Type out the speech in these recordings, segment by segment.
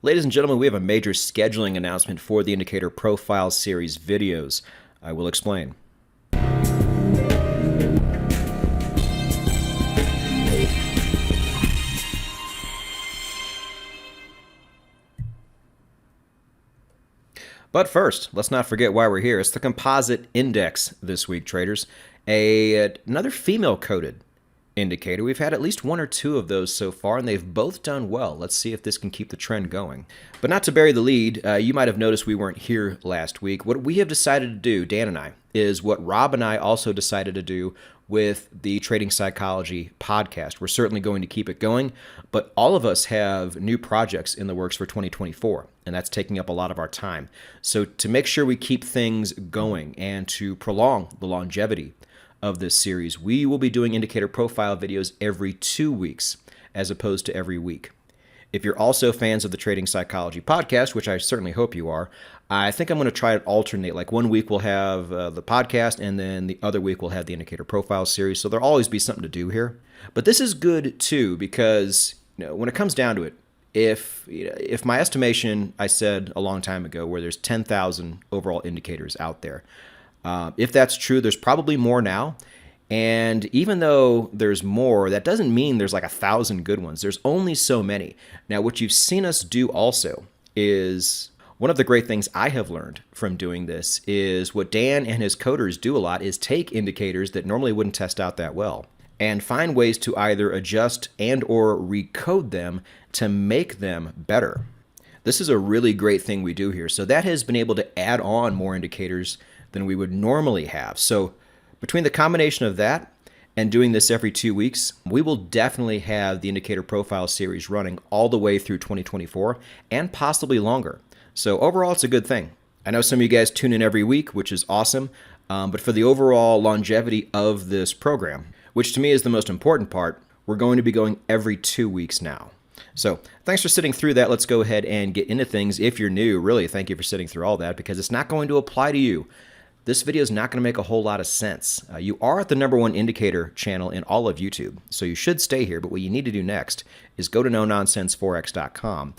Ladies and gentlemen, we have a major scheduling announcement for the Indicator Profile Series videos. I will explain. But first, let's not forget why we're here. It's the Composite Index this week, traders. Another female-coded indicator. We've had at least one or two of those so far, and they've both done well. Let's see if this can keep the trend going. But not to bury the lead, you might have noticed we weren't here last week. What we have decided to do, Dan and I, is what Rob and I also decided to do with the Trading Psychology podcast. We're certainly going to keep it going, but all of us have new projects in the works for 2024, and that's taking up a lot of our time. So to make sure we keep things going and to prolong the longevity of this series, we will be doing indicator profile videos every 2 weeks as opposed to every week. If you're also fans of the Trading Psychology podcast, which I certainly hope you are, I think I'm going to try to alternate. Like 1 week we'll have the podcast, and then the other week we'll have the indicator profile series. So there'll always be something to do here. But this is good too, because when it comes down to it, if my estimation I said a long time ago, where there's 10,000 overall indicators out there, if that's true, there's probably more now. And even though there's more, that doesn't mean there's like 1,000 good ones. There's only so many. Now, what you've seen us do also is, one of the great things I have learned from doing this is what Dan and his coders do a lot is take indicators that normally wouldn't test out that well and find ways to either adjust and or recode them to make them better. This is a really great thing we do here. So that has been able to add on more indicators than we would normally have. So between the combination of that and doing this every 2 weeks, we will definitely have the indicator profile series running all the way through 2024 and possibly longer. So overall, it's a good thing. I know some of you guys tune in every week, which is awesome. But for the overall longevity of this program, which to me is the most important part, we're going to be going every 2 weeks now. So thanks for sitting through that. Let's go ahead and get into things. If you're new, really, thank you for sitting through all that, because it's not going to apply to you. This video is not going to make a whole lot of sense. You are at the #1 indicator channel in all of YouTube, so you should stay here. But what you need to do next is go to nononsenseforex.com,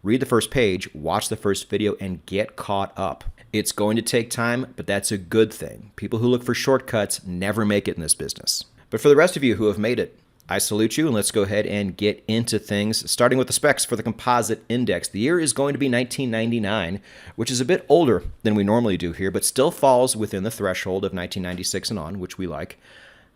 read the first page, watch the first video, and get caught up. It's going to take time, but that's a good thing. People who look for shortcuts never make it in this business. But for the rest of you who have made it, I salute you, and let's go ahead and get into things, starting with the specs for the Composite Index. The year is going to be 1999, which is a bit older than we normally do here, but still falls within the threshold of 1996 and on, which we like.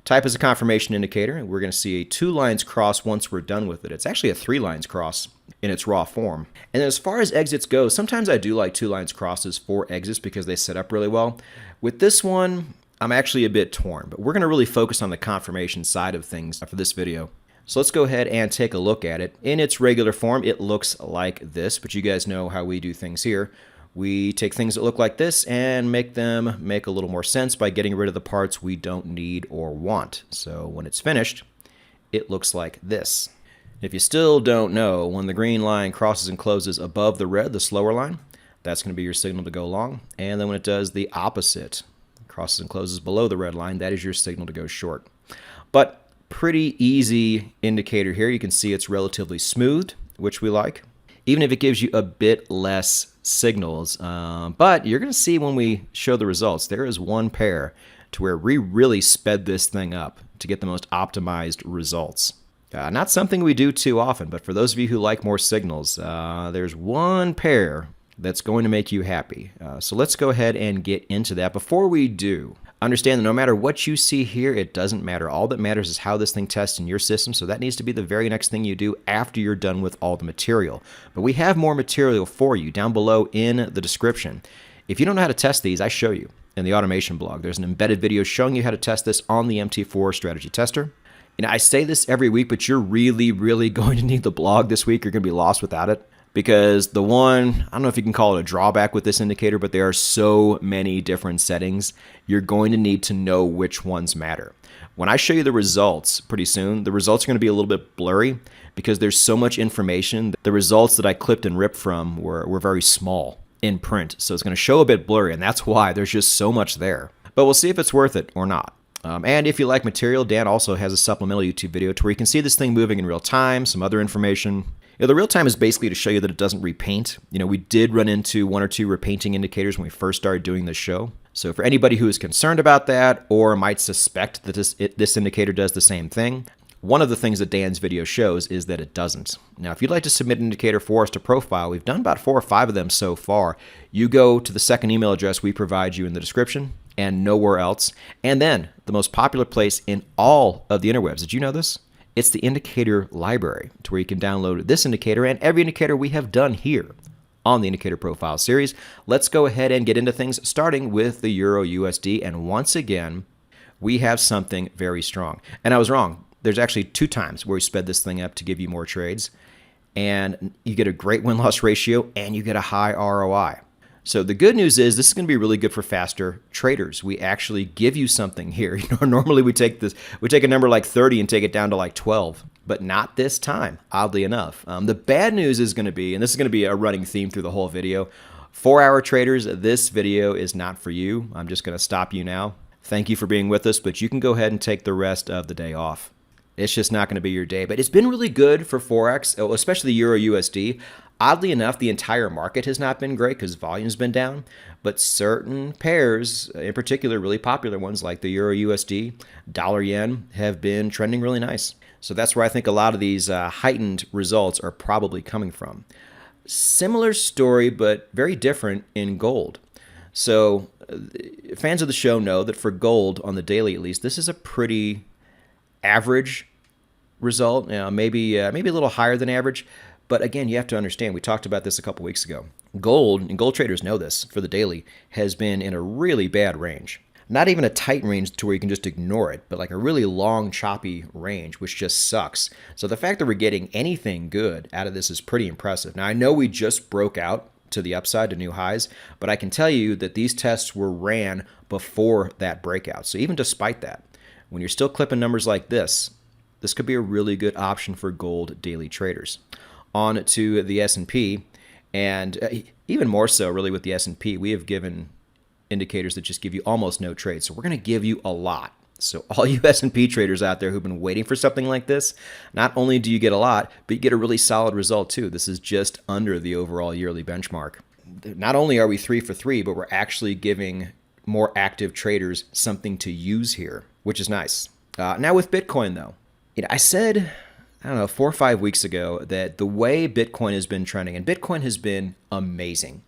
Type is a confirmation indicator. We're going to see a 2 lines cross once we're done with it. It's actually a 3 lines cross in its raw form. And as far as exits go, sometimes I do like 2 lines crosses for exits because they set up really well. With this one, I'm actually a bit torn, but we're going to really focus on the confirmation side of things for this video. So let's go ahead and take a look at it. In its regular form, it looks like this, but you guys know how we do things here. We take things that look like this and make them make a little more sense by getting rid of the parts we don't need or want. So when it's finished, it looks like this. If you still don't know, when the green line crosses and closes above the red, the slower line, that's going to be your signal to go long. And then when it does the opposite, crosses and closes below the red line, that is your signal to go short. But pretty easy indicator here. You can see it's relatively smooth, which we like, even if it gives you a bit less signals. But you're going to see when we show the results, there is one pair to where we really sped this thing up to get the most optimized results. Not something we do too often, but for those of you who like more signals, there's one pair that's going to make you happy. So let's go ahead and get into that. Before we do, understand that no matter what you see here, it doesn't matter. All that matters is how this thing tests in your system, so that needs to be the very next thing you do after you're done with all the material. But we have more material for you down below in the description. If you don't know how to test these, I show you in the automation blog. There's an embedded video showing you how to test this on the MT4 strategy tester. I say this every week, but you're really, really going to need the blog this week. You're going to be lost without it. Because the one, I don't know if you can call it a drawback with this indicator, but there are so many different settings, you're going to need to know which ones matter. When I show you the results pretty soon, the results are going to be a little bit blurry because there's so much information. The results that I clipped and ripped from were very small in print, so it's going to show a bit blurry, and that's why there's just so much there. But we'll see if it's worth it or not. And if you like material, Dan also has a supplemental YouTube video to where you can see this thing moving in real time, some other information. The real time is basically to show you that it doesn't repaint. We did run into one or two repainting indicators when we first started doing this show. So for anybody who is concerned about that or might suspect that this indicator does the same thing, one of the things that Dan's video shows is that it doesn't. Now, if you'd like to submit an indicator for us to profile, we've done about 4 or 5 of them so far. You go to the second email address we provide you in the description and nowhere else. And then the most popular place in all of the interwebs. Did you know this? It's the indicator library, to where you can download this indicator and every indicator we have done here on the Indicator Profile series. Let's go ahead and get into things, starting with the EURUSD. And once again, we have something very strong. And I was wrong. There's actually 2 times where we sped this thing up to give you more trades. And you get a great win-loss ratio and you get a high ROI. So the good news is this is going to be really good for faster traders. We actually give you something here. Normally we take a number like 30 and take it down to like 12, but not this time, oddly enough. The bad news is going to be, and this is going to be a running theme through the whole video, 4-hour traders, this video is not for you. I'm just going to stop you now. Thank you for being with us, but you can go ahead and take the rest of the day off. It's just not going to be your day, but it's been really good for Forex, especially the EURUSD. Oddly enough, the entire market has not been great because volume's been down, but certain pairs, in particular really popular ones like the EURUSD, dollar yen, have been trending really nice. So that's where I think a lot of these heightened results are probably coming from. Similar story, but very different in gold. So fans of the show know that for gold, on the daily at least, this is a pretty average result, maybe a little higher than average. But again, you have to understand, we talked about this a couple weeks ago. Gold, and gold traders know this, for the daily, has been in a really bad range. Not even a tight range to where you can just ignore it, but like a really long, choppy range, which just sucks. So the fact that we're getting anything good out of this is pretty impressive. Now, I know we just broke out to the upside to new highs, but I can tell you that these tests were ran before that breakout. So even despite that, when you're still clipping numbers like this could be a really good option for gold daily traders. On to the S&P, and even more so really with the S&P, we have given indicators that just give you almost no trade. So we're going to give you a lot. So all you S&P traders out there who've been waiting for something like this, not only do you get a lot, but you get a really solid result too. This is just under the overall yearly benchmark. Not only are we 3 for 3, but we're actually giving more active traders something to use here, which is nice. Now with Bitcoin though, I said, I don't know, 4 or 5 weeks ago that the way Bitcoin has been trending, and Bitcoin has been amazing.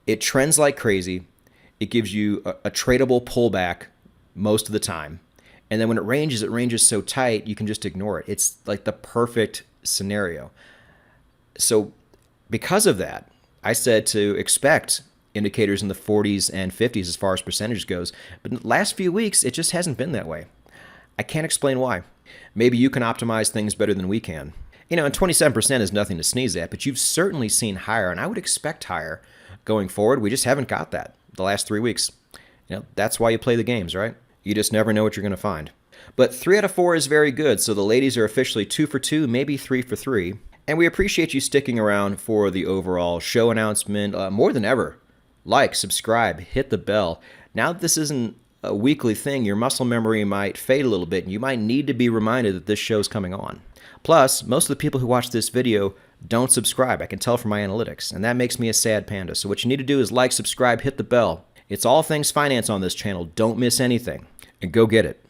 It trends like crazy. It gives you a tradable pullback most of the time. And then when it ranges so tight, you can just ignore it. It's like the perfect scenario. So because of that, I said to expect indicators in the 40s and 50s as far as percentage goes. But in the last few weeks, it just hasn't been that way. I can't explain why. Maybe you can optimize things better than we can. And 27% is nothing to sneeze at, but you've certainly seen higher, and I would expect higher going forward. We just haven't got that the last 3 weeks. That's why you play the games, right? You just never know what you're going to find. But 3 out of 4 is very good, so the ladies are officially 2 for 2, maybe 3 for 3. And we appreciate you sticking around for the overall show announcement more than ever. Like, subscribe, hit the bell. Now that this isn't a weekly thing, your muscle memory might fade a little bit, and you might need to be reminded that this show's coming on. Plus, most of the people who watch this video don't subscribe. I can tell from my analytics, and that makes me a sad panda. So what you need to do is like, subscribe, hit the bell. It's all things finance on this channel. Don't miss anything, and go get it.